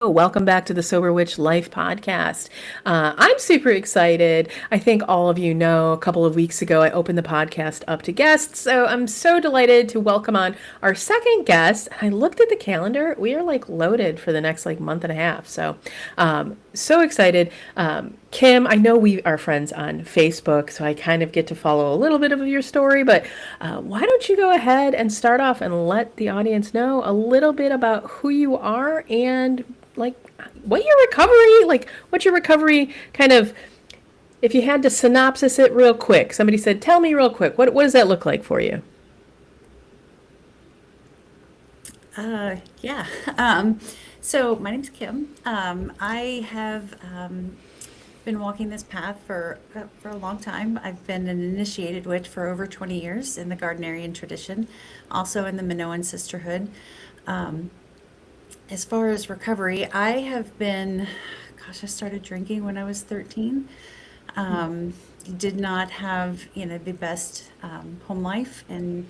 Welcome back to the Sober Witch Life podcast. I'm super excited. I think all of you know a couple of weeks ago I opened the podcast up to guests. So I'm so delighted to welcome on our second guest. I looked at the calendar. We are like loaded for the next like month and a half. So excited. Kim, I know we are friends on Facebook, so I kind of get to follow a little bit of your story, but why don't you go ahead and start off and let the audience know a little bit about who you are and like what's your recovery kind of, if you had to synopsis it real quick, somebody said, tell me real quick, what does that look like for you? Yeah. So my name's Kim. I have been walking this path for a long time. I've been an initiated witch for over 20 years in the Gardnerian tradition, also in the Minoan sisterhood. As far as recovery, I have been, gosh, I started drinking when I was 13. Um, did not have, the best home life, and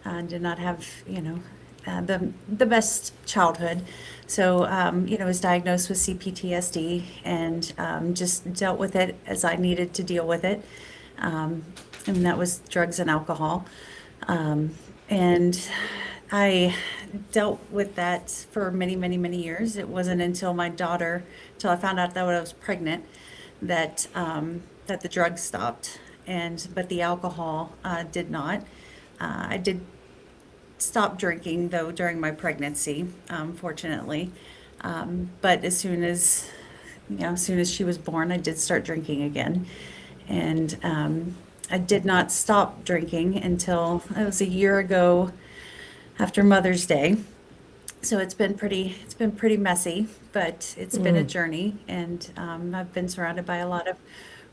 did not have, the best childhood. So, was diagnosed with CPTSD, and just dealt with it as I needed to deal with it. Um, and that was drugs and alcohol. And I dealt with that for many, many, many years. It wasn't till I found out that I was pregnant, that the drugs stopped, but the alcohol did not. I did stop drinking though during my pregnancy, fortunately. But as soon as she was born, I did start drinking again, and I did not stop drinking until it was a year ago after Mother's Day. So it's been pretty messy, but it's been a journey, and I've been surrounded by a lot of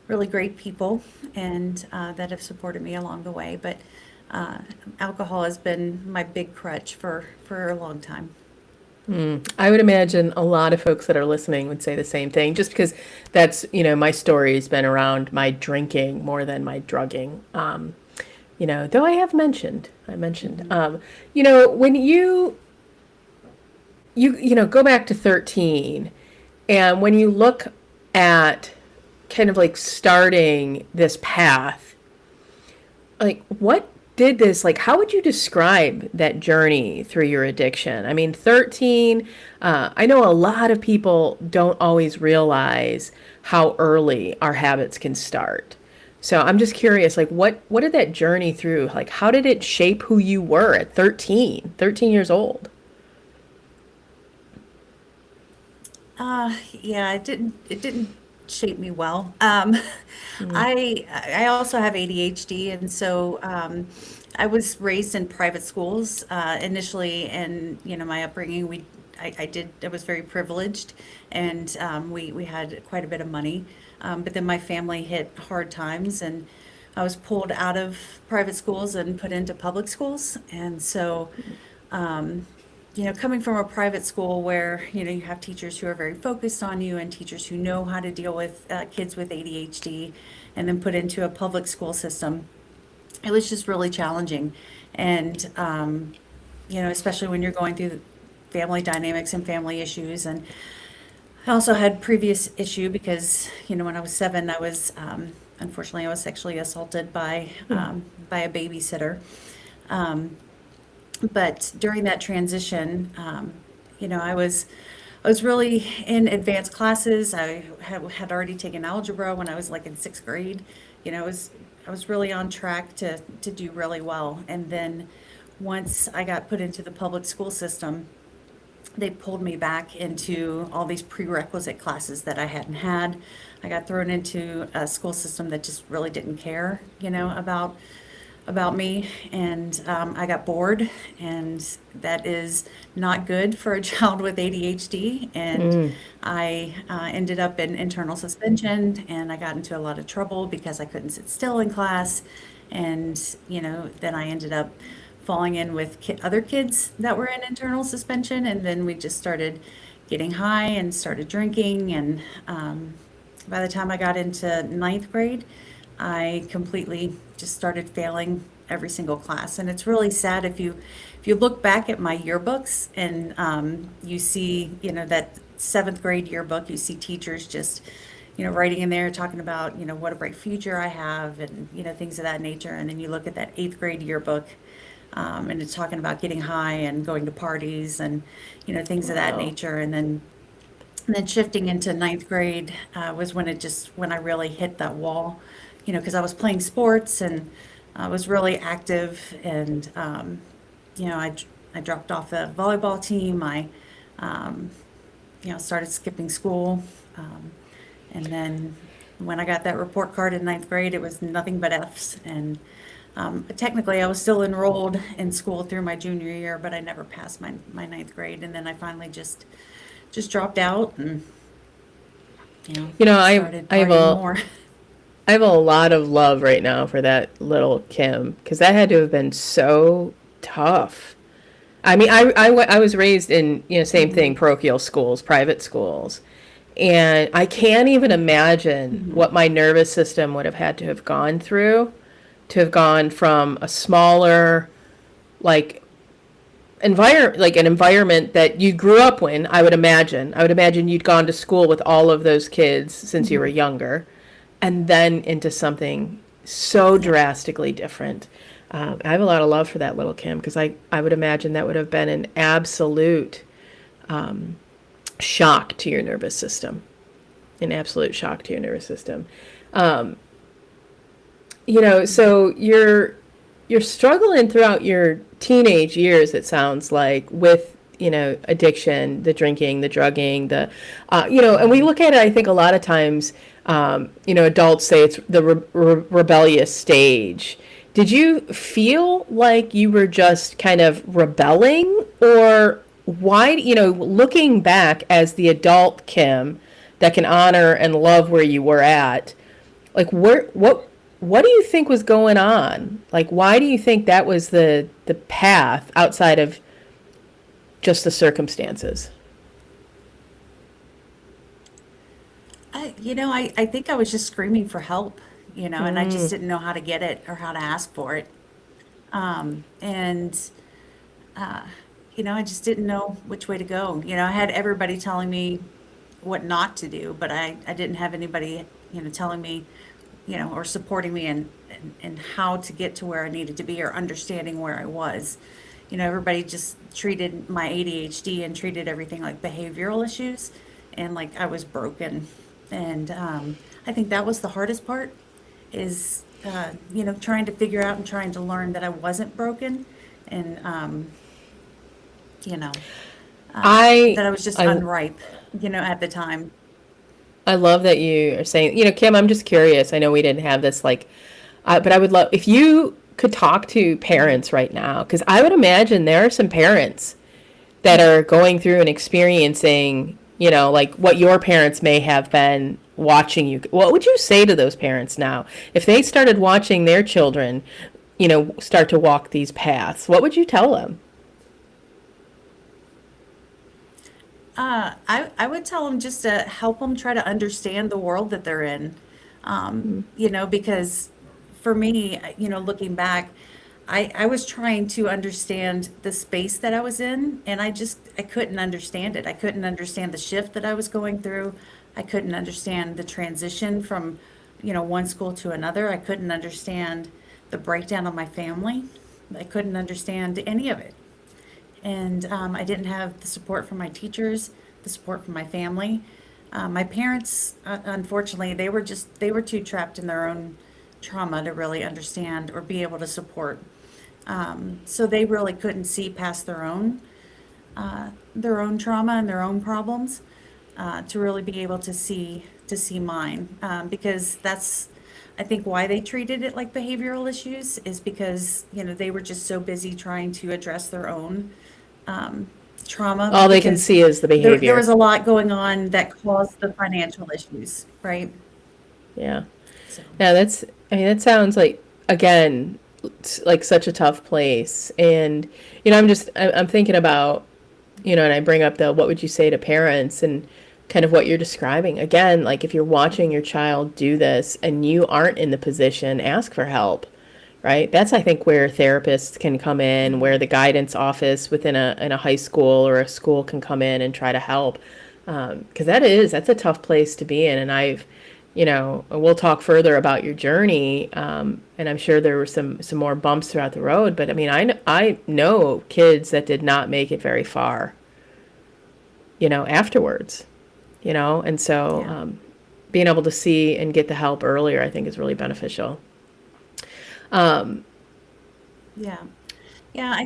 really great people, and that have supported me along the way. But uh, alcohol has been my big crutch for a long time. I would imagine a lot of folks that are listening would say the same thing, just because that's, my story has been around my drinking more than my drugging. Though I mentioned, when you go back to 13, and when you look at kind of like starting this path, like what did this, like how would you describe that journey through your addiction? I mean, 13, I know a lot of people don't always realize how early our habits can start. So I'm just curious, like what did that journey through, like how did it shape who you were at 13 years old? Yeah, it didn't shape me well. I also have ADHD, and so I was raised in private schools initially, and my upbringing, I was very privileged, and we had quite a bit of money. But then my family hit hard times, and I was pulled out of private schools and put into public schools, and so. Coming from a private school where, you have teachers who are very focused on you and teachers who know how to deal with kids with ADHD, and then put into a public school system, it was just really challenging. And, especially when you're going through family dynamics and family issues. And I also had previous issue because, when I was 7, unfortunately, I was sexually assaulted by a babysitter. Um, but during that transition, I was really in advanced classes. I had already taken algebra when I was like in 6th grade. I was really on track to do really well. And then once I got put into the public school system, they pulled me back into all these prerequisite classes that I hadn't had. I got thrown into a school system that just really didn't care, about me, and I got bored, and that is not good for a child with ADHD. And I ended up in internal suspension, and I got into a lot of trouble because I couldn't sit still in class. And then I ended up falling in with other kids that were in internal suspension, and then we just started getting high and started drinking. And by the time I got into 9th grade, I completely just started failing every single class. And it's really sad if you look back at my yearbooks, and you see, that seventh grade yearbook, you see teachers just, writing in there, talking about, what a bright future I have and, things of that nature. And then you look at that eighth grade yearbook, and it's talking about getting high and going to parties and, things of that Wow. nature. And then shifting into ninth grade was when I really hit that wall, because I was playing sports and I was really active. And, I dropped off the volleyball team. I, um, started skipping school. Um, and then when I got that report card in ninth grade, it was nothing but F's. And technically, I was still enrolled in school through my junior year, but I never passed my ninth grade. And then I finally just dropped out and You know, started I have partying a more. I have a lot of love right now for that little Kim because that had to have been so tough. I mean, I was raised in, same thing, Hmm. parochial schools, private schools. And I can't even imagine Hmm. what my nervous system would have had to have gone through to have gone from a smaller, like, like an environment that you grew up in. I would imagine you'd gone to school with all of those kids since you were Hmm. younger, and then into something so Yeah. drastically different. I have a lot of love for that little Kim because I would imagine that would have been an absolute shock to your nervous system, an absolute shock to your nervous system. Um, so you're struggling throughout your teenage years, it sounds like, with, addiction, the drinking, the drugging, and we Hmm. look at it, I think a lot of times, adults say it's the rebellious stage. Did you feel like you were just kind of rebelling, or why, looking back as the adult Kim that can honor and love where you were at, like what do you think was going on? Like why do you think that was the path outside of just the circumstances? I think I was just screaming for help, and I just Mm. didn't know how to get it or how to ask for it. And I just didn't know which way to go. I had everybody telling me what not to do, but I didn't have anybody, telling me, or supporting me in how to get to where I needed to be or understanding where I was. Everybody just treated my ADHD and treated everything like behavioral issues and like I was broken. And I think that was the hardest part is, trying to figure out and trying to learn that I wasn't broken and, you know, I that I was just I unripe, at the time. I love that you are saying, Kim, I'm just curious. I know we didn't have this but I would love if you could talk to Mhm. parents right now because I would imagine there are some parents that are going through and experiencing, like what your parents may have been watching you. What would you say to those parents now if they started watching their children, start to walk these paths? What would you tell them? I would tell them just to help them try to understand the world that they're in. Because for me, looking back, I was trying to understand the space that I was in, and I couldn't understand it. I couldn't understand the shift that I was going through. I couldn't understand the transition from, one school to another. I couldn't understand the breakdown of my family. I couldn't understand any of it. And I didn't have the support from my teachers, the support from my family. My parents, unfortunately, they were too trapped in their own trauma to really understand or be able to support. So they really couldn't see past their own trauma and their own problems to really be able to see mine, because that's I think why they treated it like behavioral issues is because they were just so busy trying to address their own um, trauma All they can because see is the there behavior. was a lot going on that caused the financial issues, right? Yeah. So. Yeah, I mean, that sounds like, again, like such a tough place. And, I'm thinking about, and I bring up what would you say to parents and kind of what you're describing. Again, like if you're watching your child do this and you aren't in the position, ask for help, right? That's, I think, where therapists can come in, where Mhm. the guidance office within in a high school or a school can come in and try to help. Because that's a tough place to be in. And we'll talk further about your journey. And I'm sure there were some more bumps throughout the road. But I mean, I know kids that did not make it very far, afterwards, and so Yeah. being able to see and get the help earlier, I think is really beneficial. Um, Yeah. Yeah.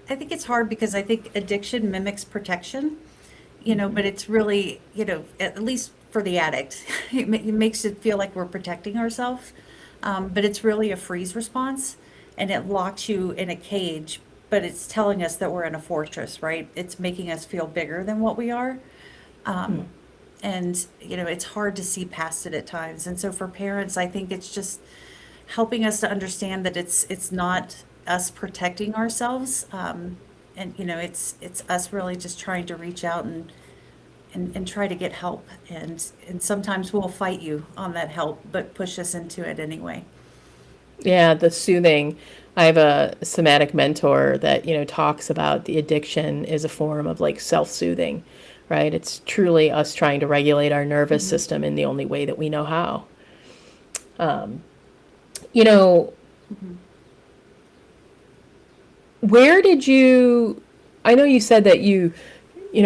I think it's hard because I think addiction mimics protection, but it's really, at least for the addict, it makes it feel like we're protecting ourselves. But it's really a freeze response and it locks you in a cage, but it's telling us that we're in a fortress, right? It's making us feel bigger than what we are. hmm. And, it's hard to see past it at times. And so for parents, I think it's just helping us to understand that it's not us protecting ourselves. And, it's us really just trying to reach out and try to get help. And sometimes we'll fight you on that help, but push us into it anyway. Yeah, the soothing. I have a somatic mentor that, talks about the addiction is a form of like self-soothing, right? It's truly us trying to regulate our nervous Hmm. system in the only way that we know how. Um, you know, Hmm. where did you, I know you said that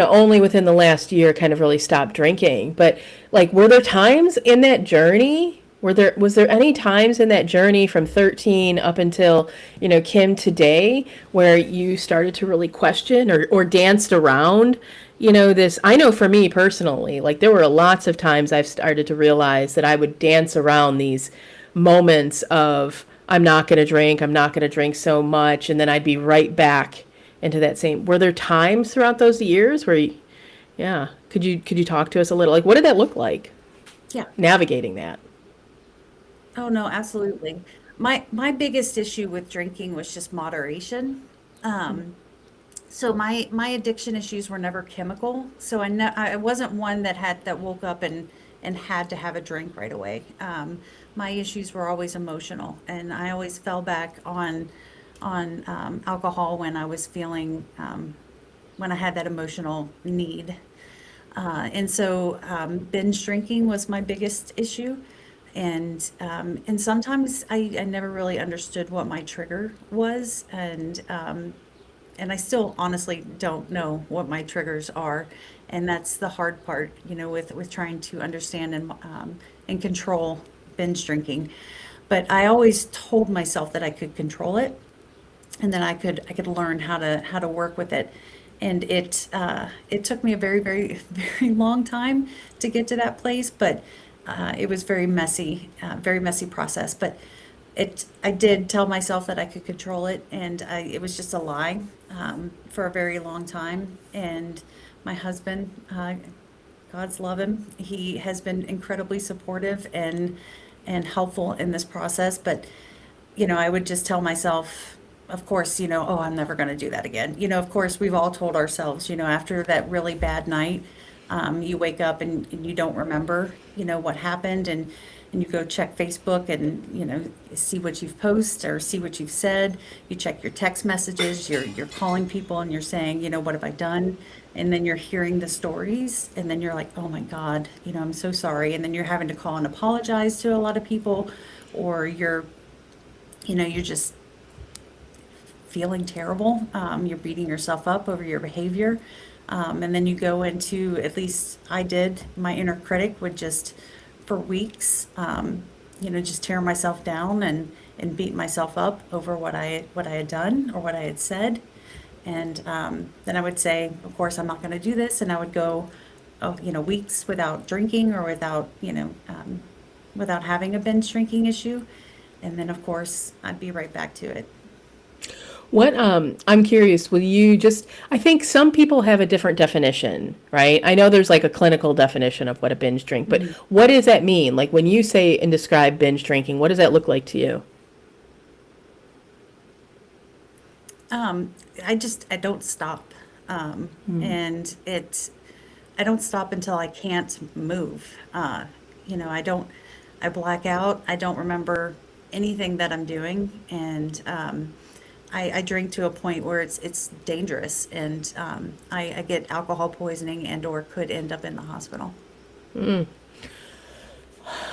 only within the last year kind of really stopped drinking, but like, were there times in that journey? Was there any times in that journey from 13 up until, Kim today where you started to really question or danced around, this? I know for me personally, like there were lots of times I've started to realize that I would dance around these moments of, I'm not going to drink so much. And then I'd be right back into that same. Were there times throughout those years where, yeah, could you talk to us a little? Like, what did that look like? Yeah. Navigating that. Oh, no, absolutely. My biggest issue with drinking was just moderation. Um, so my addiction issues were never chemical. So I wasn't one that woke up and had to have a drink right away. My issues were always emotional, and I always fell back on alcohol when I was feeling when I had that emotional need. And so binge drinking was my biggest issue. And sometimes I never really understood what my trigger was. And I still honestly don't know what my triggers are. And that's the hard part, with trying to understand and control binge drinking. But I always told myself that I could control it and then I could learn how to work with it. And it took me a very, very, very long time to get to that place, but it was very messy process. But I did tell myself that I could control it, and it was just a lie for a very long time. And my husband, God's love him, he has been incredibly supportive and helpful in this process. But I would just tell myself, of course, oh, I'm never going to do that again. Of course, we've all told ourselves, after that really bad night, you wake up and you don't remember, what happened, and you go check Facebook and, see what you've posted or see what you've said. You check your text messages, you're calling people and you're saying, what have I done? And then you're hearing the stories and then you're like, oh my God, I'm so sorry. And then you're having to call and apologize to a lot of people, or you're just feeling terrible. You're beating yourself up over your behavior. And then you go into, at least I did, my inner critic would just, for weeks, just tear myself down and beat myself up over what I had done or what I had said. And then I would say, of course, I'm not going to do this. And I would go, oh, weeks without drinking or without having a binge drinking issue. And then, of course, I'd be right back to it. I'm curious, will you just, I think some people have a different definition, right? I know there's like a clinical definition of what a binge drink, but Mhm. what does that mean? Like when you say and describe binge drinking, what does that look like to you? Um, I don't stop. And I don't stop until I can't move. I black out. I don't remember anything that I'm doing. And I drink to a point where it's dangerous, and I get alcohol poisoning and or could end up in the hospital.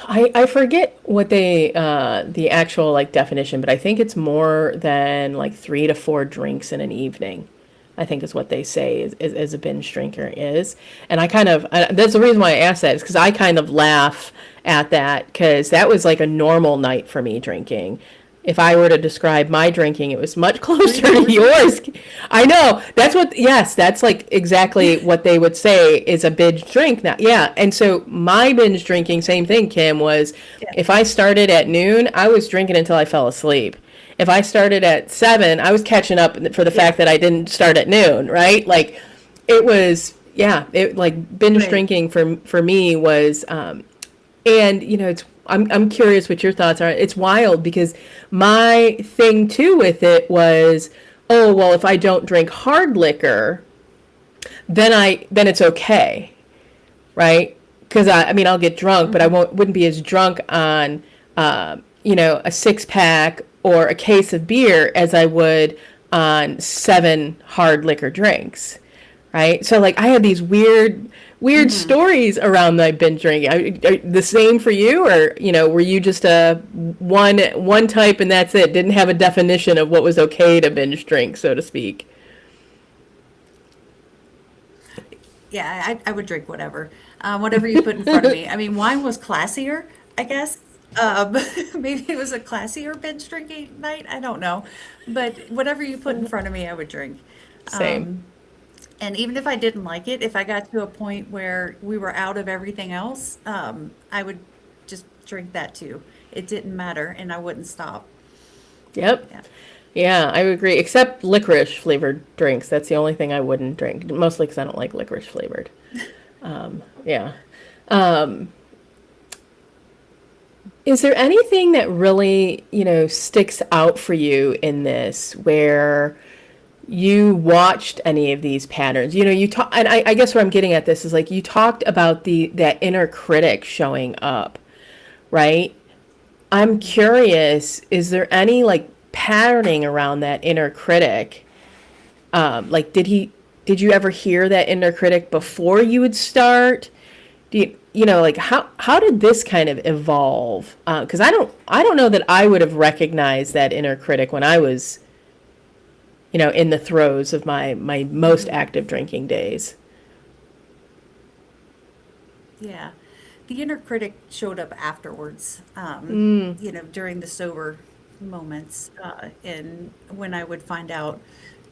I forget what the actual like definition, but I think it's more than like 3 to 4 drinks in an evening. I think is what they say is a binge drinker is. And that's the reason why I asked that is because I kind of laugh at that because that was like a normal night for me drinking. If I were to describe my drinking, it was much Three closer to to four drinks? yours. I know. Yes, that's like exactly what they would say is a binge drink now. Yeah. And so my binge drinking, same thing, Kim, was Yeah. if I started at noon, I was drinking until I fell asleep. If I started at 7, I was catching up for the Yeah. fact that I didn't start at noon, right? Like it was, yeah, it like binge Right. drinking for me was and I'm curious what your thoughts are. It's wild because my thing too with it was, oh well, if I don't drink hard liquor, then it's okay, right? Because I mean I'll get drunk, but I wouldn't be as drunk on a 6 pack or a case of beer as I would on 7 hard liquor drinks, right? So like I had these weird Hmm. stories around my binge drinking. The same for you, or were you just a one type and that's it? Didn't have a definition of what was okay to binge drink, so to speak. Yeah, I would drink whatever, whatever you put in front of me. I mean, wine was classier, I guess. Um, maybe it was a classier binge drinking night. I don't know, but whatever you put in front of me, I would drink. Same. Um, and even if I didn't like it, if I got to a point where we were out of everything else, I would just drink that too. It didn't matter, and I wouldn't stop. Yep. Yeah. Yeah, I would agree. Except licorice flavored drinks. That's the only thing I wouldn't drink. Mostly because I don't like licorice flavored. Yeah. Um, is there anything that really, sticks out for you in this where you watched any of these patterns? You talk, and I guess where I'm getting at this is like you talked about that inner critic showing up, right? I'm curious, is there any like patterning around that inner critic? Like, did you ever hear that inner critic before you would start? Like how did this kind of evolve? Because I don't know that I would have recognized that inner critic when I was, in the throes of my most Hmm. active drinking days. Yeah. The inner critic showed up afterwards, during the sober moments, and when I would find out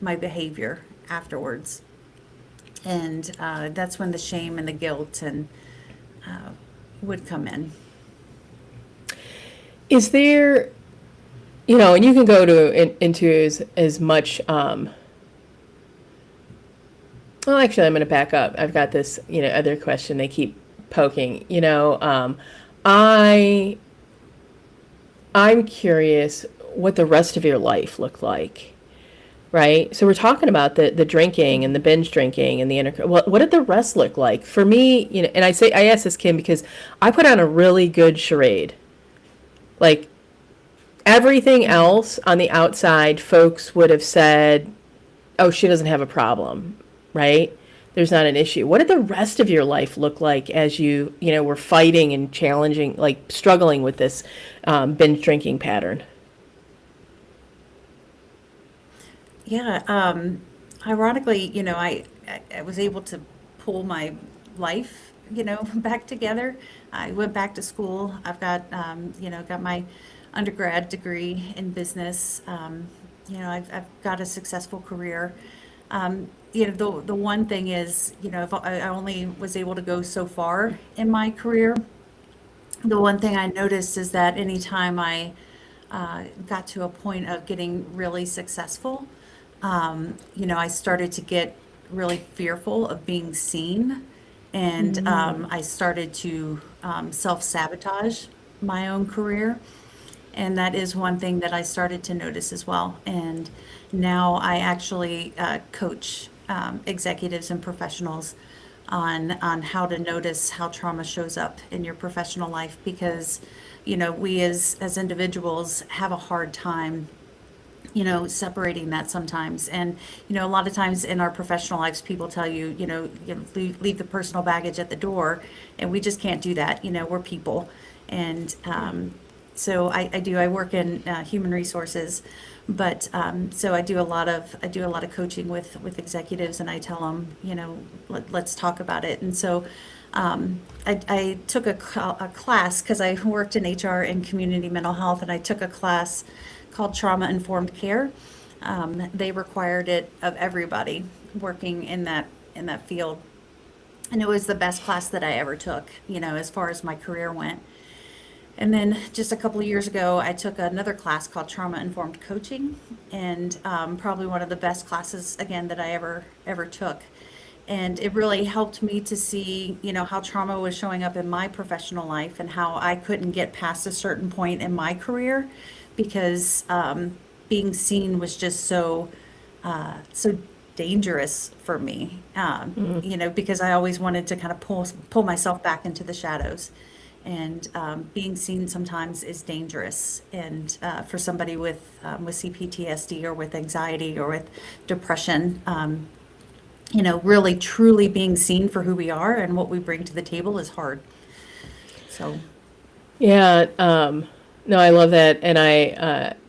my behavior afterwards. And that's when the shame and the guilt and would come in. Is there, and you can go into as much. Well, actually, I'm going to back up. I've got this, other question they keep poking. I I'm curious what the rest of your life looked like, right? So we're talking about the drinking and the binge drinking and the what did the rest look like for me? And I ask this, Kim, because I put on a really good charade. Like everything Hmm. else on the outside, folks would have said, "Oh, she doesn't have a problem," right? There's not an issue. What did the rest of your life look like as were fighting and challenging, like struggling with this binge drinking pattern? Yeah. Ironically, I was able to pull my life, back together. I went back to school. I've got my undergrad degree in business. I've got a successful career. The one thing is, if I only was able to go so far in my career. The one thing I noticed is that anytime I got to a point of getting really successful, I started to get really fearful of being seen. And I started to self-sabotage my own career. And that is one thing that I started to notice as well. And now I actually coach executives and professionals on how to notice how trauma shows up in your professional life, because we as individuals have a hard time separating that sometimes. And, a lot of times in our professional lives, people tell you, leave the personal baggage at the door, and we just can't do that. We're people. And so I work in human resources, but so I do a lot of coaching with executives, and I tell them, let's talk about it. And so I took a class because I worked in HR and community mental health, and I took a class called Trauma Informed Care. They required it of everybody working in that field, and it was the best class that I ever took, as far as my career went. And then just a couple of years ago, I took another class called Trauma Informed Coaching, and probably one of the best classes again that I ever took. And it really helped me to see, how trauma was showing up in my professional life and how I couldn't get past a certain point in my career because being seen was just so dangerous for me. Because I always wanted to kind of pull myself back into the shadows. And being seen sometimes is dangerous. And for somebody with CPTSD or with anxiety or with depression, really truly being seen for who we are and what we bring to the table is hard. So, Yeah, no, I love that, and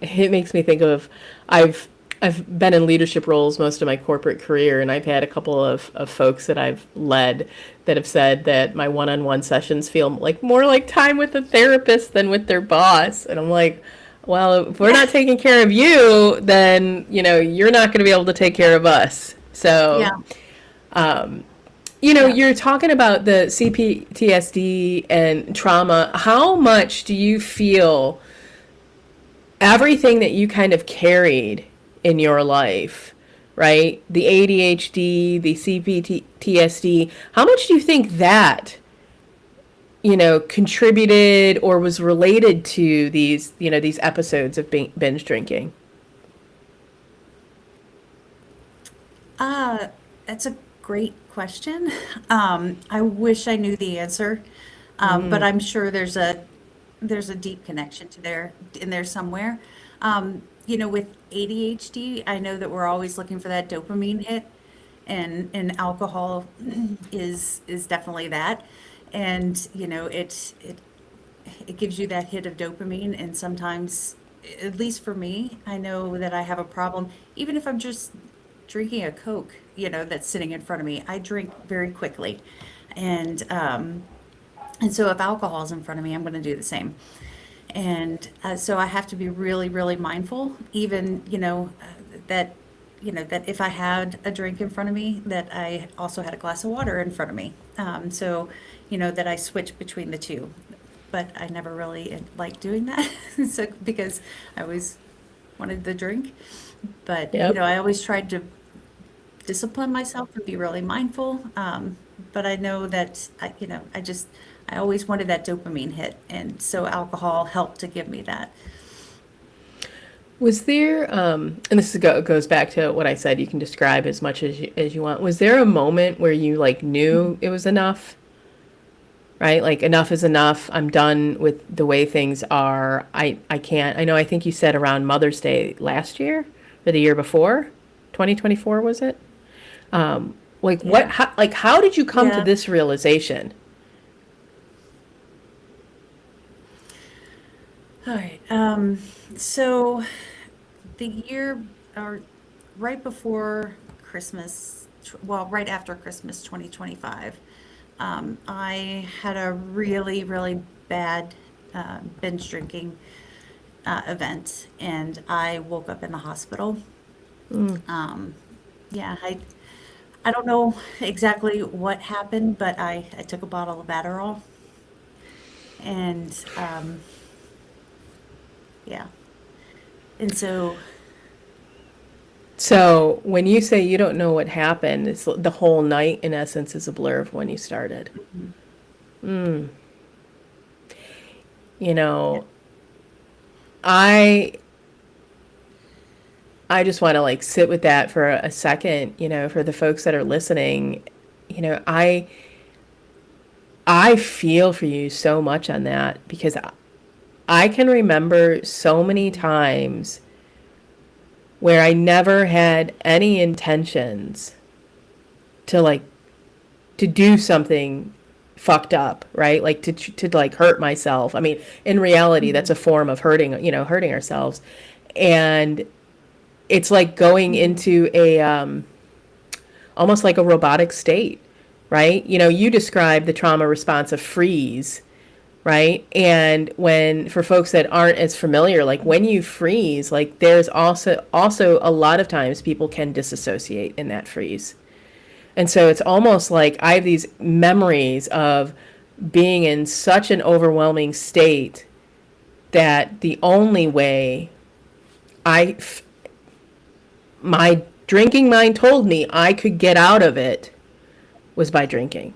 it makes me think of I've I've been in leadership roles most of my corporate career, and I've had a couple of folks that I've led that have said that my one-on-one sessions feel like more like time with a therapist than with their boss, and I'm like, well, if we're not taking care of you, then you're not going to be able to take care of us. So, yeah, yeah. you're talking about the CPTSD and trauma. How much do you feel everything that you kind of carried in your life, right? The ADHD, the CPTSD, how much do you think that, contributed or was related to these episodes of binge drinking? That's a great question. I wish I knew the answer, but I'm sure there's a deep connection in there somewhere. With ADHD, I know that we're always looking for that dopamine hit, and alcohol is definitely that. And it gives you that hit of dopamine, and sometimes, at least for me, I know that I have a problem even if I'm just drinking a Coke, that's sitting in front of me. I drink very quickly, and so if alcohol is in front of me, I'm going to do the same. And so I have to be really, really mindful, even, that, that if I had a drink in front of me, that I also had a glass of water in front of me. So, that I switch between the two. But I never really liked doing that. So, because I always wanted the drink. But, Yep. I always tried to discipline myself and be really mindful. But I know that I always wanted that dopamine hit, and so alcohol helped to give me that. Was there, and this goes back to what I said, you can describe as much as you want. Was there a moment where you like knew it was enough, right? Like enough is enough. I'm done with the way things are. I can't, I know, I think you said around Mother's Day last year or the year before, 2024, was it? Like Yeah, how did you come to yeah. this realization? All right. So the year or right before Christmas, well, right after Christmas 2025, I had a really, really bad binge drinking event, and I woke up in the hospital. Mm. Yeah, I don't know exactly what happened, but I took a bottle of Adderall, and yeah, and so So when you say you don't know what happened, it's the whole night in essence is a blur of when you started. mhm, Mm. You yeah, know, I I just want to like sit with that for a second, for the folks that are listening. You know, I feel for you so much on that because I can remember so many times where I never had any intentions to like to do something fucked up, right? Like to like hurt myself. I mean, in reality, that's a form of hurting, hurting ourselves. And it's like going into a almost like a robotic state, right? You describe the trauma response of freeze, right? And when for folks that aren't as familiar, like when you freeze, like there's also a lot of times people can disassociate in that freeze. And so it's almost like I have these memories of being in such an overwhelming state that the only way I my drinking mind told me I could get out of it was by drinking.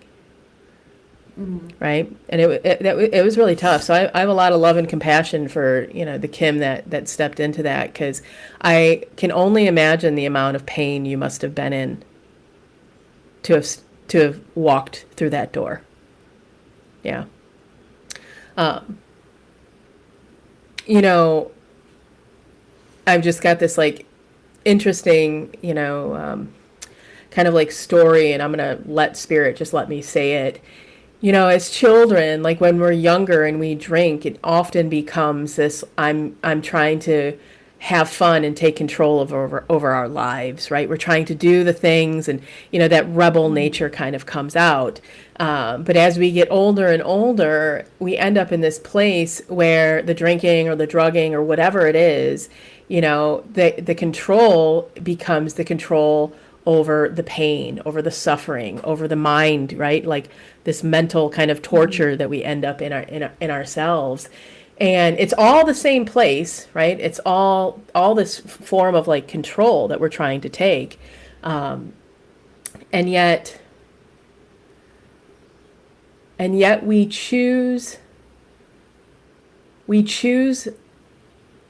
Right. And it was really tough. So I have a lot of love and compassion for, the Kim that stepped into that, because I can only imagine the amount of pain you must have been in to have walked through that door. Yeah. Um, you know, I've just got this like interesting, kind of like story, and I'm going to let spirit just let me say it. As children, like when we're younger and we drink, it often becomes this I'm trying to have fun and take control over our lives, right? We're trying to do the things, and that rebel nature kind of comes out. But as we get older and older, we end up in this place where the drinking or the drugging or whatever it is, the control becomes the control over the pain, over the suffering, over the mind, right? Like this mental kind of torture that we end up in ourselves. And it's all the same place, right? It's all this form of like control that we're trying to take. And yet we choose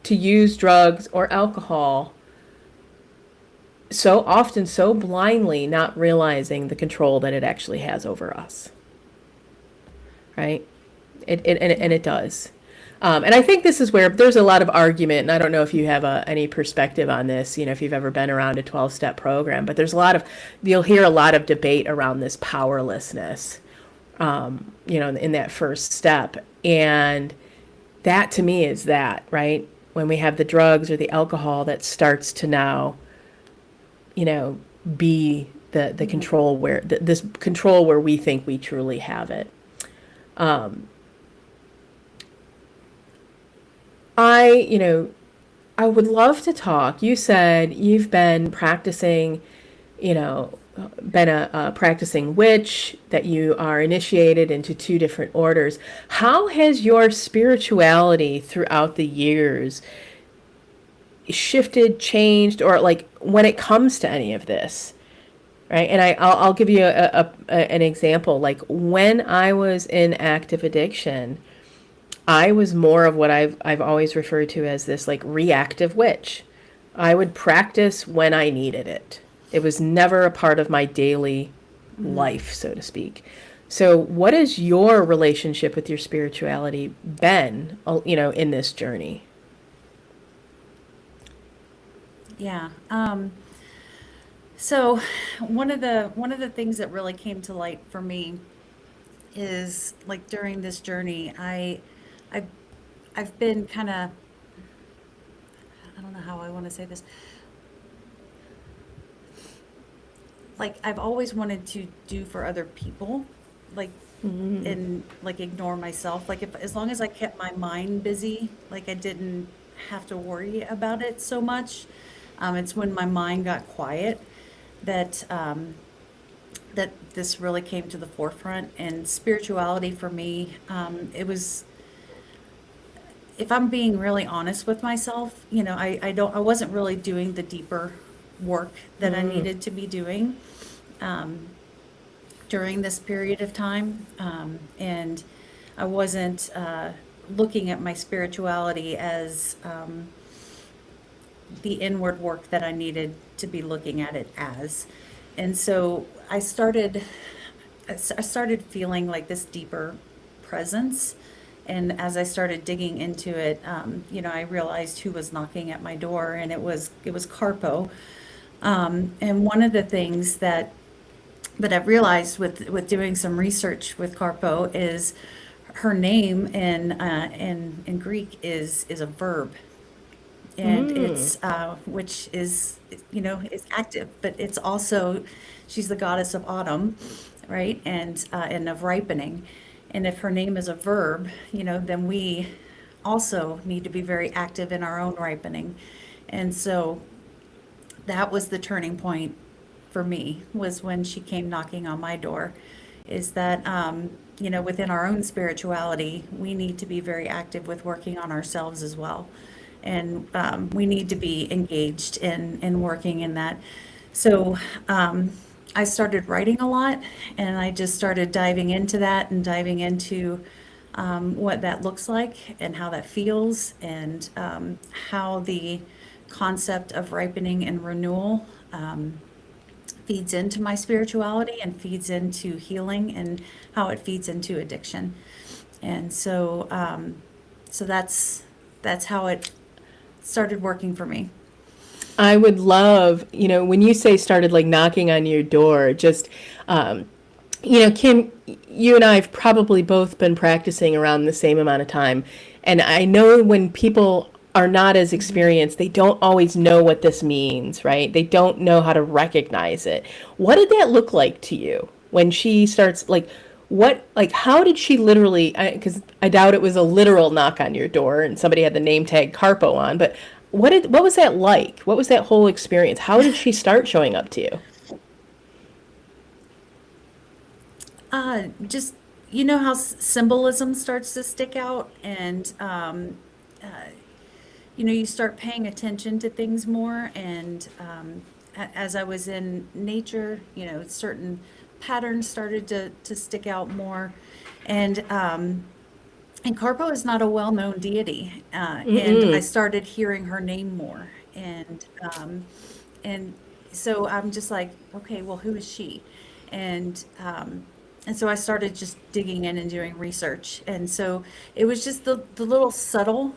to use drugs or alcohol so often, so blindly, not realizing the control that it actually has over us, right? And it does. And I think this is where there's a lot of argument, and I don't know if you have any perspective on this, if you've ever been around a 12-step program, but you'll hear a lot of debate around this powerlessness, in that first step. And that to me is that, right? When we have the drugs or the alcohol that starts to now, be the control where this control where we think we truly have it. I would love to talk. You said you've been practicing, been a practicing witch, that you are initiated into 2 different orders. How has your spirituality throughout the years shifted, changed, or like when it comes to any of this, right? And I'll give you an example. Like when I was in active addiction, I was more of what I've always referred to as this like reactive witch. I would practice when I needed it. It was never a part of my daily life, so to speak. So what has your relationship with your spirituality been, in this journey? Yeah. So one of the things that really came to light for me is like during this journey, I've I've been kind of, I don't know how I want to say this. Like I've always wanted to do for other people, like and like ignore myself. Like if as long as I kept my mind busy, like I didn't have to worry about it so much. It's when my mind got quiet that that this really came to the forefront. And spirituality for me, it was, if I'm being really honest with myself, I wasn't really doing the deeper work that I needed to be doing during this period of time. And I wasn't looking at my spirituality as the inward work that I needed to be looking at it as. And so I started feeling like this deeper presence And as I started digging into it, I realized who was knocking at my door, and it was Carpo. And one of the things that I've realized with doing some research with Carpo is her name in Greek is a verb, and Mm. it's which is active, but it's also, she's the goddess of autumn, right, and of ripening. And if her name is a verb, then we also need to be very active in our own ripening. And so that was the turning point for me, was when she came knocking on my door, is that within our own spirituality, we need to be very active with working on ourselves as well. And we need to be engaged in working in that. So I started writing a lot, and I just started diving into that and diving into what that looks like and how that feels, and how the concept of ripening and renewal feeds into my spirituality and feeds into healing, and how it feeds into addiction. And so that's how it started working for me. I would love, when you say started like knocking on your door, just, Kim, you and I have probably both been practicing around the same amount of time. And I know when people are not as experienced, they don't always know what this means, right? They don't know how to recognize it. What did that look like to you when she starts, how did she literally, because I doubt it was a literal knock on your door and somebody had the name tag Carpo on, but what was that like? What was that whole experience? How did she start showing up to you? Just, how symbolism starts to stick out, and you start paying attention to things more. And as I was in nature, certain patterns started to stick out more. And and Carpo is not a well-known deity, and I Mm-mm. started hearing her name more. And so I'm just like, okay, well, who is she? And and so I started just digging in and doing research. And so it was just the little subtle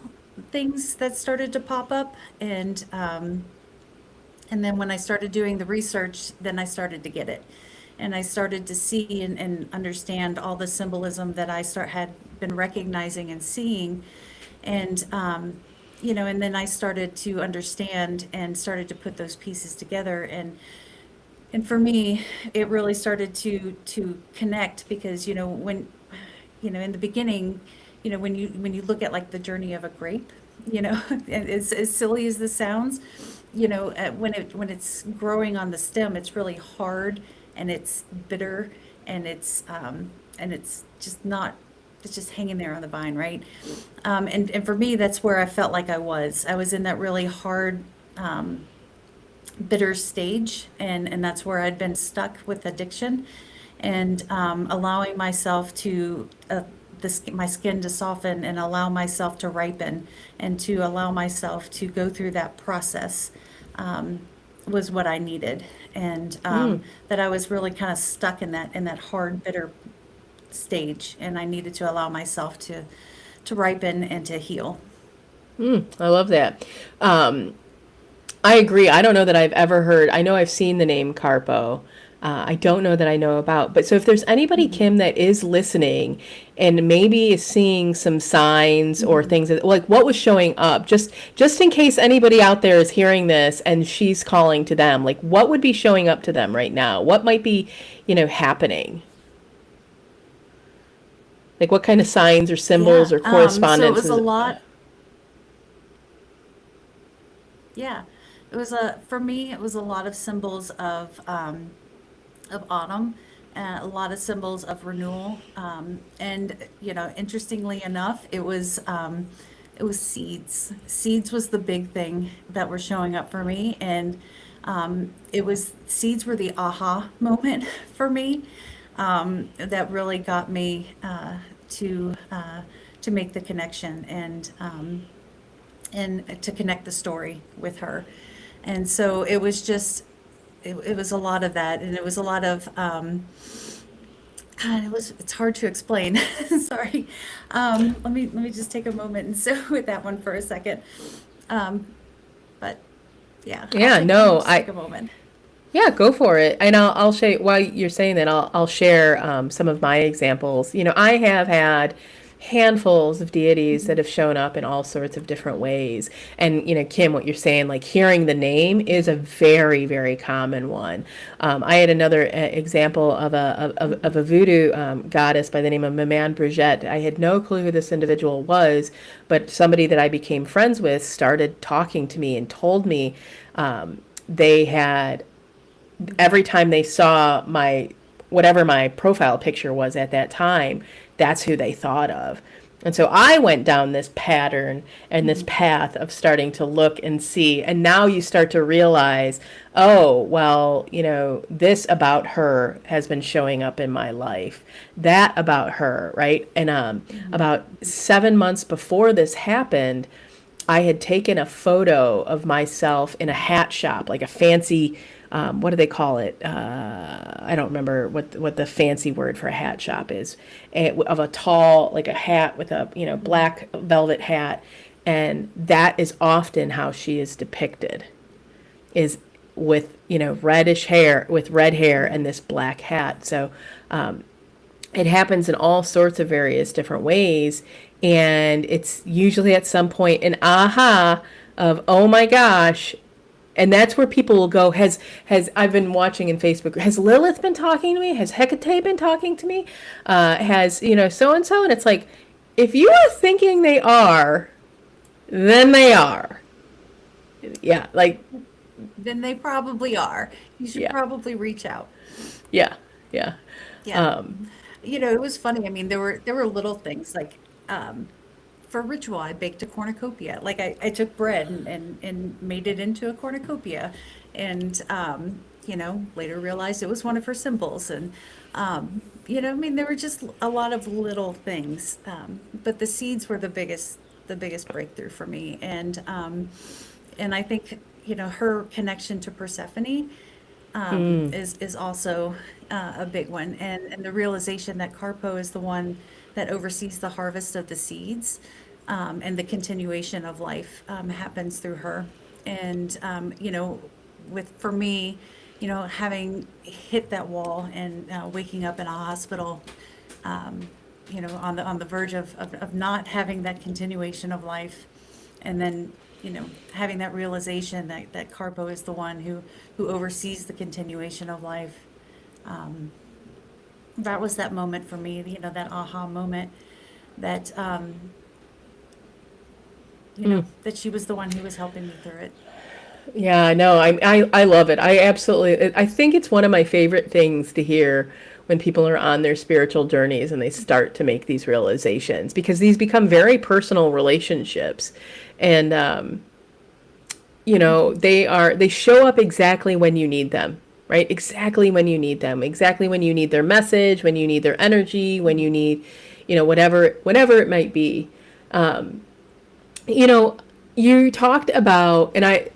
things that started to pop up. And then when I started doing the research, then I started to get it. And I started to see and understand all the symbolism that had been recognizing and seeing. And, and then I started to understand and started to put those pieces together. And for me, it really started to connect, because, when, in the beginning, when you look at like the journey of a grape, and as silly as this sounds, when it's growing on the stem, it's really hard, and it's bitter, and it's just not, it's just hanging there on the vine, right? And for me, that's where I felt like I was in that really hard, bitter stage, and that's where I'd been stuck with addiction, and allowing myself to my skin to soften, and allow myself to ripen, and to allow myself to go through that process, was what I needed. And Mm. that I was really kind of stuck in that hard, bitter stage, and I needed to allow myself to ripen and to heal. I love that. Um, I agree. I don't know that I've ever heard. I know I've seen the name Carpo. I don't know that I know about. But so if there's anybody, Mhm. Kim, that is listening and maybe is seeing some signs or Mhm. things that, like what was showing up, just in case anybody out there is hearing this and she's calling to them, like what would be showing up to them right now? What might be, happening? Like what kind of signs or symbols Yeah. or So it was a correspondences? lot. Yeah. It was for me, it was a lot of symbols of autumn, a lot of symbols of renewal. And, interestingly enough, it was seeds. Seeds was the big thing that were showing up for me. And seeds were the aha moment for me, that really got me to make the connection, and to connect the story with her. And so it was a lot of that, and it was a lot of God, it's hard to explain. Sorry. Let me just take a moment and sit with that one for a second. Um, but yeah, Yeah, let me no, just take a moment. yeah, go for it. And I'll share while you're saying that, I'll share some of my examples. I have had handfuls of deities that Mhm. have shown up in all sorts of different ways. And, Kim, what you're saying, like hearing the name is a very, very common one. I had another example of a voodoo goddess by the name of Maman Brigitte. I had no clue who this individual was, but somebody that I became friends with started talking to me and told me they had every time they saw my whatever my profile picture was at that time, that's who they thought of. And so I went down this pattern and this Mhm. path of starting to look and see. And now you start to realize, oh, well, this about her has been showing up in my life. That about her, right? And Mhm. about 7 months before this happened, I had taken a photo of myself in a hat shop, like a fancy, what do they call it? I don't remember what the fancy word for a hat shop is, of a tall, like a hat with a Mhm. black velvet hat, and that is often how she is depicted, is with reddish hair, with red hair Yeah. and this black hat. So it happens in all sorts of various different ways, and it's usually at some point an aha of, oh my gosh. And that's where people will go, has I've been watching in Facebook, has Lilith been talking to me, has Hecate been talking to me, has so and so. And it's like, if you are thinking they are, then they are. Yeah, like, Then they probably are. You should yeah, probably reach out. yeah, yeah. Yeah. um It was funny. I mean, there were little things like for ritual, I baked a cornucopia. Like I took bread and made it into a cornucopia, and later realized it was one of her symbols. And I mean, there were just a lot of little things, but the seeds were the biggest breakthrough for me. And I think her connection to Persephone is also a big one, and the realization that Carpo is the one that oversees the harvest of the seeds, and the continuation of life happens through her. And with for me, having hit that wall and waking up in a hospital, on the verge of not having that continuation of life, and then having that realization that Carpo is the one who oversees the continuation of life. um, that was that moment for me, that aha moment, that that she was the one who was helping me through it. Yeah, no, I love it. I absolutely, I think it's one of my favorite things to hear when people are on their spiritual journeys and they start to make these realizations, because these become very personal relationships. And Mhm. they show up exactly when you need them, right? Exactly when you need them, exactly when you need their message, when you need their energy, when you need, whatever it might be. you know, you talked about, and I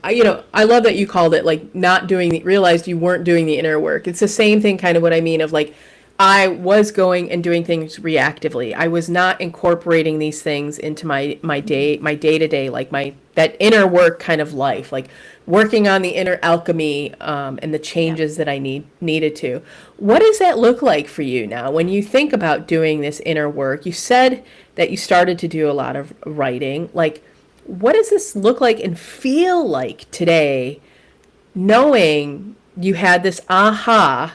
love that you called it like not doing the, realized you weren't doing the inner work. It's the same thing, kind of what I mean of like, I was going and doing things reactively. I was not incorporating these things into my day to day, like that inner work kind of life, like working on the inner alchemy, and the Yeah. changes that I needed to. What does that look like for you now when you think about doing this inner work? You said that you started to do a lot of writing. Like, what does this look like and feel like today, knowing you had this aha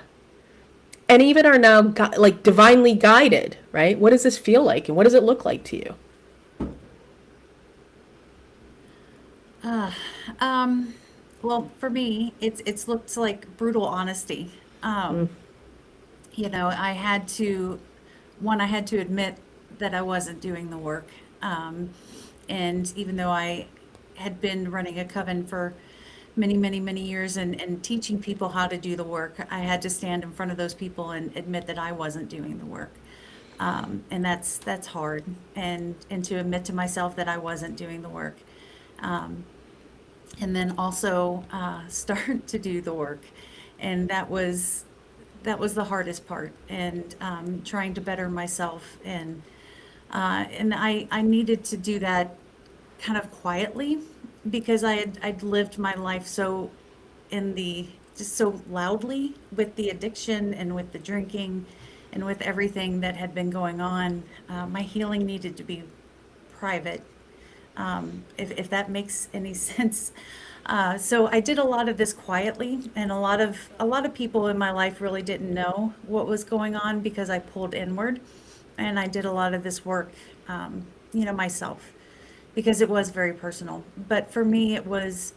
and even are now like divinely guided, right? What does this feel like and what does it look like to you? Uh, um, well, for me, it's looked like brutal honesty. Um, I had to admit that I wasn't doing the work. Um, and even though I had been running a coven for many, many, many years, and teaching people how to do the work, I had to stand in front of those people and admit that I wasn't doing the work. And that's hard, and to admit to myself that I wasn't doing the work. Um, and then also start to do the work. And that was that was the hardest part, and trying to better myself, and I needed to do that kind of quietly, because I'd lived my life so in the just so loudly with the addiction and with the drinking and with everything that had been going on. My healing needed to be private, if that makes any sense. So I did a lot of this quietly, and a lot of people in my life really didn't know what was going on, because I pulled inward, and I did a lot of this work, myself, because it was very personal. But for me, it was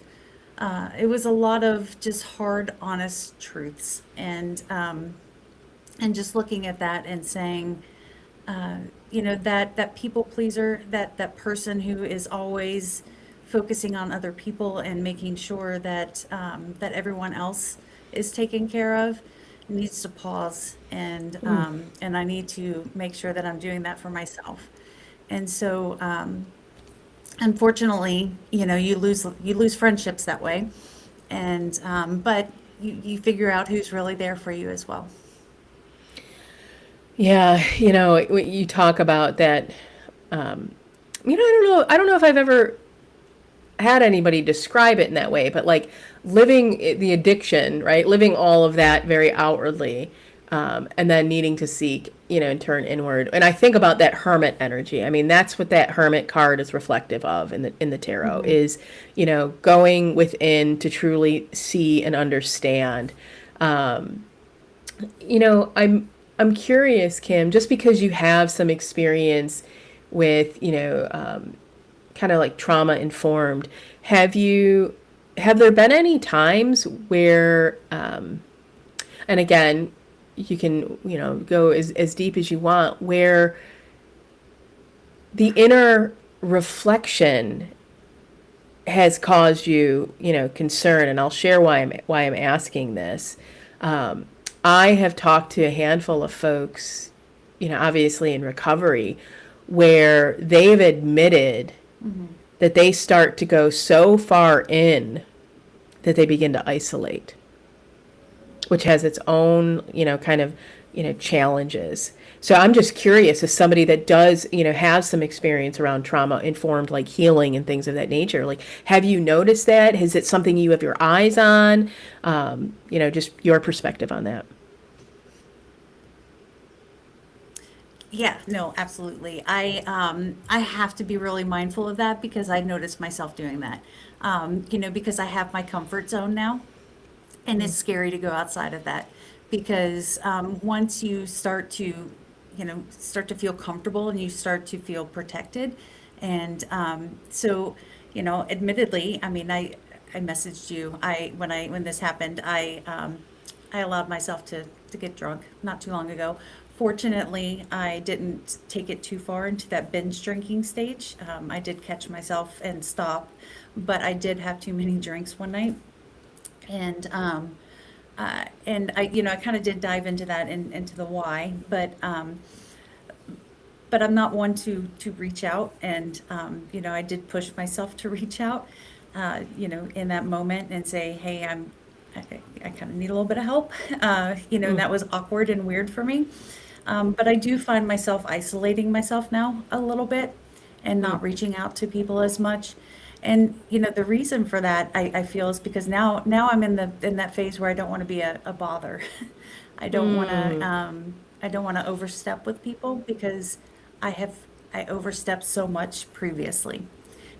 a lot of just hard, honest truths, and just looking at that and saying, that people pleaser, that person who is always focusing on other people and making sure that everyone else is taken care of, needs to pause, and I need to make sure that I'm doing that for myself. And so, unfortunately, you lose friendships that way, and but you figure out who's really there for you as well. Yeah, when you talk about that, I don't know if I've ever had anybody describe it in that way, but like living the addiction, right? Living all of that very outwardly, and then needing to seek, and turn inward. And I think about that hermit energy. I mean, that's what that hermit card is reflective of in the tarot Mm-hmm. is, going within to truly see and understand. Um, I'm curious, Kim, just because you have some experience with, kind of like trauma informed. Have there been any times where, and again, you can, go as deep as you want, where the inner reflection has caused you, concern, and I'll share why I'm asking this. Um, I have talked to a handful of folks, obviously in recovery, where they've admitted Mm-hmm. that they start to go so far in that they begin to isolate, which has its own, kind of, challenges. So I'm just curious, as somebody that does, have some experience around trauma informed, like healing and things of that nature, like, have you noticed that? Is it something you have your eyes on? Just your perspective on that. Yeah, no, absolutely. I have to be really mindful of that, because I notice myself doing that. Because I have my comfort zone now, and it's scary to go outside of that, because once you start to feel comfortable, and you start to feel protected, and so, admittedly, I mean, I messaged you. When this happened, I allowed myself to get drunk not too long ago. Fortunately, I didn't take it too far into that binge drinking stage. I did catch myself and stop, but I did have too many drinks one night, and I kind of did dive into that, into the why, but I'm not one to reach out, and I did push myself to reach out, in that moment, and say, hey, I kind of need a little bit of help, and that was awkward and weird for me. But I do find myself isolating myself now a little bit, and not reaching out to people as much. And the reason for that, I feel, is because now I'm in that phase where I don't want to be a bother. I don't want to overstep with people, because I have I overstepped so much previously.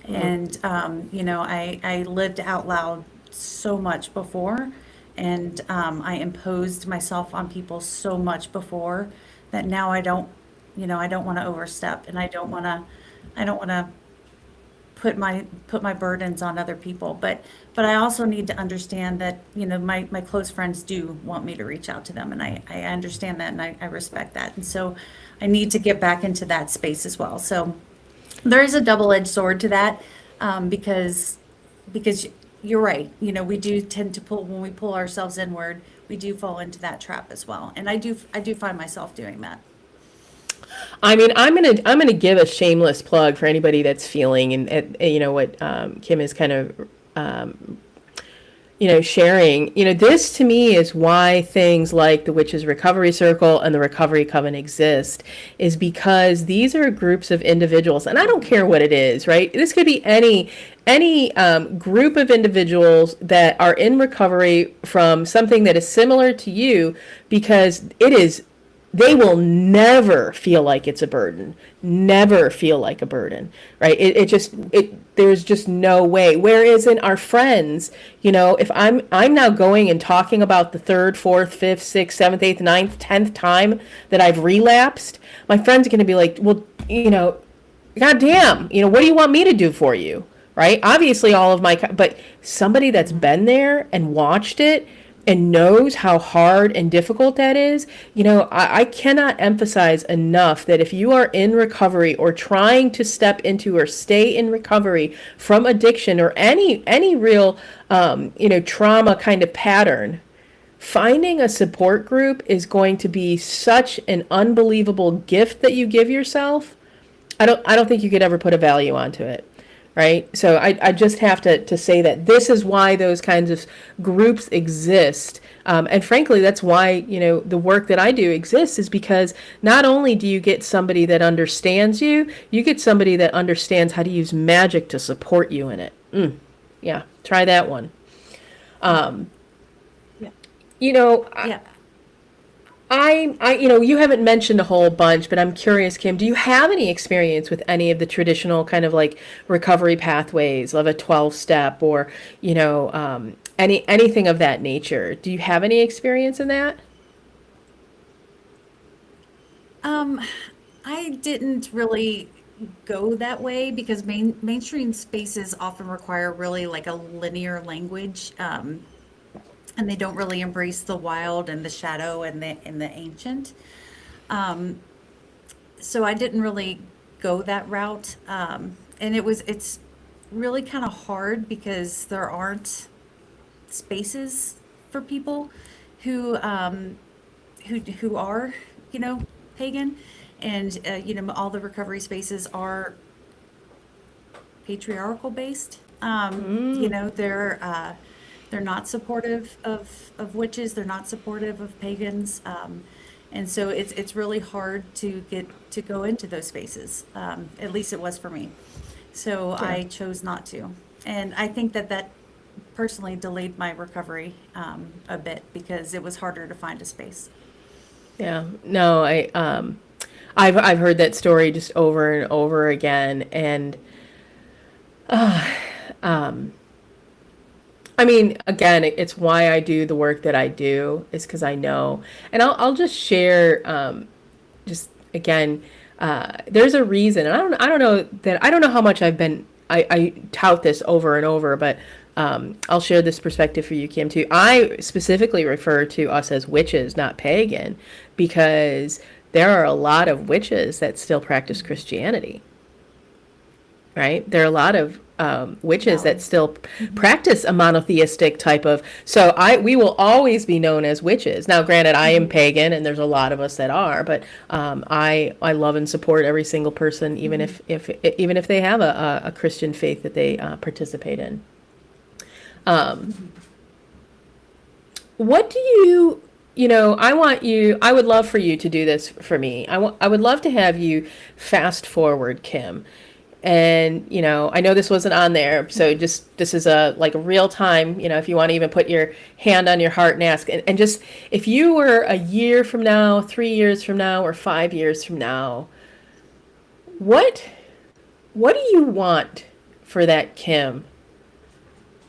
And I lived out loud so much before, and I imposed myself on people so much before, that now I don't want to overstep, and I don't want to put my burdens on other people. But I also need to understand that, my close friends do want me to reach out to them, and I understand that, and I respect that. And so I need to get back into that space as well. So there is a double-edged sword to that, because you're right. We do tend to pull, when we pull ourselves inward, we do fall into that trap as well. And I do find myself doing that. I mean, I'm gonna give a shameless plug for anybody that's feeling, and what Kim is kind of sharing. This to me is why things like the Witches Recovery Circle and the Recovery Coven exist, is because these are groups of individuals, and I don't care what it is, right? This could be any group of individuals that are in recovery from something that is similar to you, because they will never feel like it's a burden, never feel like a burden, right? There's just no way. Whereas in our friends, if I'm now going and talking about the third, fourth, fifth, sixth, seventh, eighth, ninth, 10th time that I've relapsed, my friends are going to be like, well, goddamn, what do you want me to do for you? Right? Obviously but somebody that's been there and watched it and knows how hard and difficult that is, I cannot emphasize enough that if you are in recovery or trying to step into or stay in recovery from addiction or any real, trauma kind of pattern, finding a support group is going to be such an unbelievable gift that you give yourself. I don't think you could ever put a value onto it. Right. So I just have to say that this is why those kinds of groups exist. And frankly, that's why, the work that I do exists, is because not only do you get somebody that understands you, you get somebody that understands how to use magic to support you in it. Yeah. Try that one. Yeah. Yeah. You haven't mentioned a whole bunch, but I'm curious, Kim, do you have any experience with any of the traditional kind of like recovery pathways of a 12-step or, anything of that nature? Do you have any experience in that? I didn't really go that way because mainstream spaces often require really like a linear language, and they don't really embrace the wild and the shadow and the ancient. So I didn't really go that route, and it's really kind of hard because there aren't spaces for people who who are, pagan, and all the recovery spaces are patriarchal based. They're not supportive of witches. They're not supportive of pagans, and so it's really hard to get to go into those spaces. At least it was for me. So Yeah. I chose not to, and I think that personally delayed my recovery a bit because it was harder to find a space. Yeah. No, I've heard that story just over and over again, and I mean, again, it's why I do the work that I do, is because I know. And I'll just share, just again, there's a reason, and I don't know how much I tout this over and over, but I'll share this perspective for you, Kim, too. I specifically refer to us as witches, not pagan, because there are a lot of witches that still practice Christianity, right? There are a lot of witches that Valid. still practice a monotheistic type of. So we will always be known as witches. Now, granted, I am pagan, and there's a lot of us that are, but I love and support every single person, even if they have a Christian faith that they participate in. What do I would love for you to do this for me. I would love to have you fast forward, Kim. And, I know this wasn't on there, so just, this is a real time, if you want to even put your hand on your heart and ask, and just, if you were a year from now, 3 years from now, or 5 years from now, what do you want for that Kim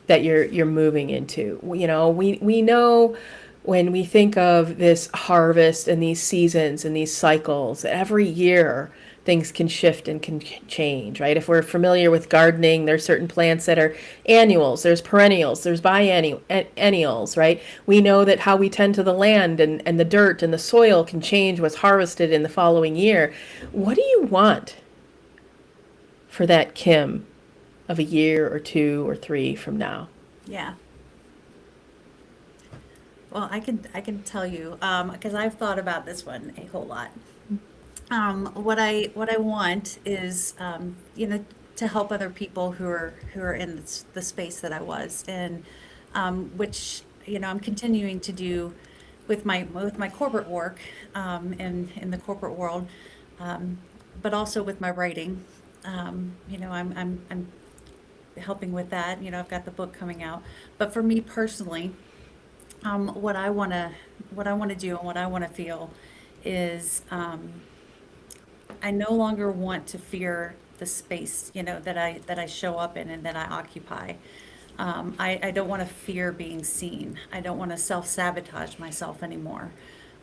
that you're moving into? We know when we think of this harvest and these seasons and these cycles, every year things can shift and can change, right? If we're familiar with gardening, there's certain plants that are annuals, there's perennials, there's biennials, right? We know that how we tend to the land and the dirt and the soil can change what's harvested in the following year. What do you want for that Kim of a year or 2 or 3 from now? Yeah. Well, I can tell you because I've thought about this one a whole lot. What I want is to help other people who are in the space that I was, and which, I'm continuing to do with my corporate work, in the corporate world, but also with my writing. I'm helping with that. I've got the book coming out. But for me personally, what I want to do and what I want to feel is, I no longer want to fear the space, that I show up in and that I occupy. I don't want to fear being seen. I don't want to self-sabotage myself anymore.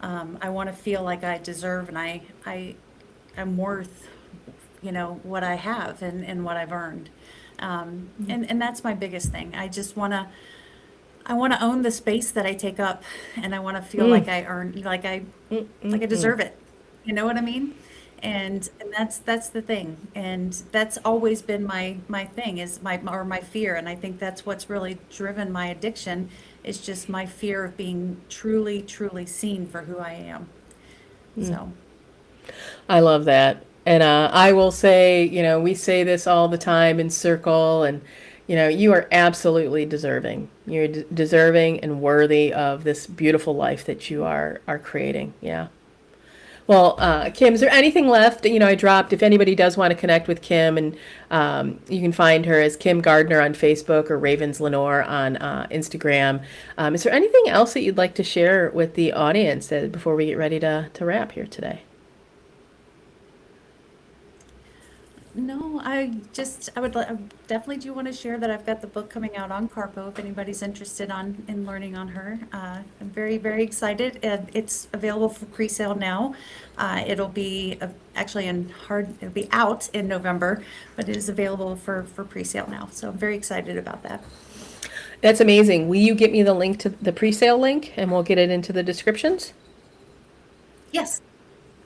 I want to feel like I deserve and I am worth, what I have and what I've earned. And that's my biggest thing. I want to own the space that I take up, and I want to feel like I earn, like I deserve it. You know what I mean? And that's the thing. And that's always been my thing is my fear. And I think that's what's really driven my addiction is just my fear of being truly, truly seen for who I am. So, I love that. And I will say, we say this all the time in circle, and, you are absolutely deserving. You're deserving and worthy of this beautiful life that you are creating. Yeah. Well, Kim, is there anything left? I dropped, if anybody does want to connect with Kim, and you can find her as Kim Gardner on Facebook or Ravens Lenore on Instagram. Is there anything else that you'd like to share with the audience before we get ready to wrap here today? no, I definitely do want to share that I've got the book coming out on Carpo if anybody's interested in learning on her. I'm very, very excited. And it's available for pre-sale now. It'll be it'll be out in November, but it is available for pre-sale now. So I'm very excited about that. That's amazing. Will you get me the link to the pre-sale link, and we'll get it into the descriptions? Yes,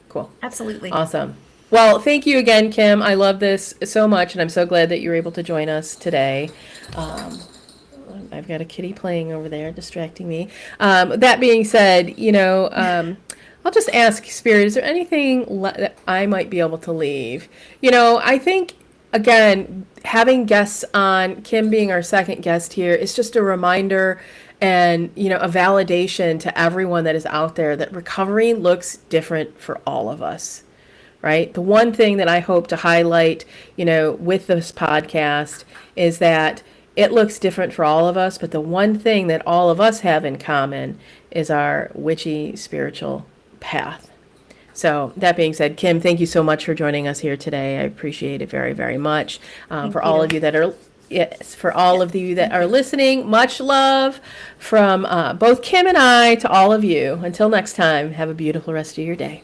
Cool. absolutely. Awesome. Well, thank you again, Kim. I love this so much, and I'm so glad that you were able to join us today. Um, I've got a kitty playing over there, distracting me. That being said, I'll just ask Spirit, is there anything that I might be able to leave? I think, again, having guests on, Kim being our second guest here, is just a reminder and, a validation to everyone that is out there that recovery looks different for all of us. Right? The one thing that I hope to highlight, with this podcast is that it looks different for all of us, but the one thing that all of us have in common is our witchy spiritual path. So that being said, Kim, thank you so much for joining us here today. I appreciate it very, very much. Thank For all you. of you that are Yes, for all of you that are listening, much love from both Kim and I to all of you. Until next time, have a beautiful rest of your day.